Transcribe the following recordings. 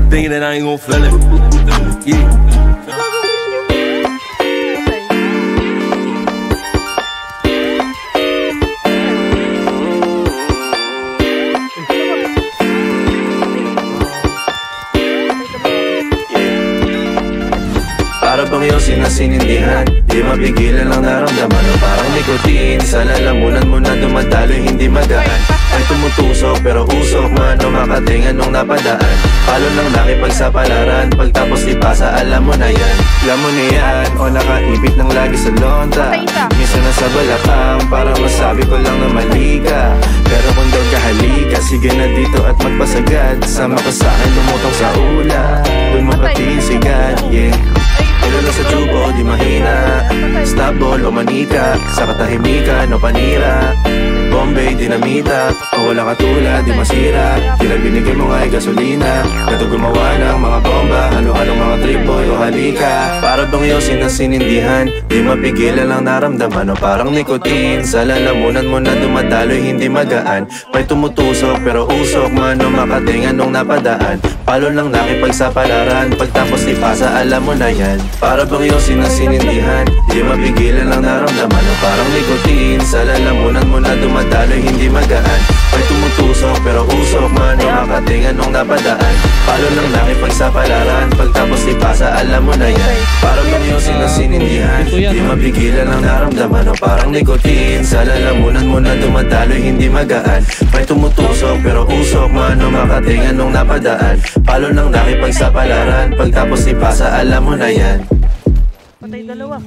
thinking that I ain't gon' feel it. Yeah. Para bang yosin na sinindihan, di mapigilan ang naramdaman o parang nikotin. Sa lalamunan mo na dumadaloy, hindi magaan. Ay tumutusok pero usok man o makatingan nung napadaan. Palo lang nakipagsapalaran, pagtapos ipasa alam mo na yan. Alam mo na yan, o nakaibit ng lagi sa lonta. Minsan nasa balakang, para masabi ko lang na mali ka. Pero kung daw kahalika, sige na dito at magpasagad. Sama ko sa'kin, lumutong sa ula, dun makatinsigan, yeah. Ilalo sa tubo, di mahina. Snapball o manika, sa katahimikan o panira. Bombay, dinamita, o walang katulad, di masira. Tila binigay mo nga ay gasolina. Gato gumawa ng mga bomba, halo-halong mga trip boy o halika. Para bang yosin na sinindihan, di mapigilan ang naramdaman o parang nikotin. Sa lalamunan mo na dumadaloy, hindi magaan. May tumutusok pero usok man o makatingan nung napadaan. Palo lang nakipagsapalaran, pagtapos ipasa alam mo na yan. Para bang yosin na sinindihan, di mapigilan ang naramdaman o parang nikotin. Sa lalamunan mo na dumadaloy, hindi magaan. May tumutusok pero usok man o makatingan nung napadaan. Palo lang nakipagsapalaran, pagtapos ipasa alam mo na yan. Para bang yosin na sinindihan, di mapigilan ang naramdaman o parang nikotin. Sa lalamunan mo na dumadaloy, hindi magaan. May tumutusok pero usok man o makatingan nung napadaan. Palo lang nakipagsapalaran, pagtapos ipasa alam mo na yan. Patay dalawa.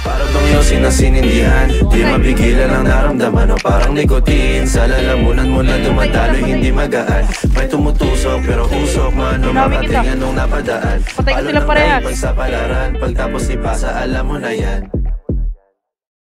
Para bang yosin na sinindihan, di mapigilan ang naramdaman o parang nikotin. Sa lalamunan mo na dumadaloy, hindi magaan. May tumutusok pero usok man o makatingan nung napadaan. Patay ko sila parehas. Pagsapalaran, pagtapos ipasa alam mo na yan.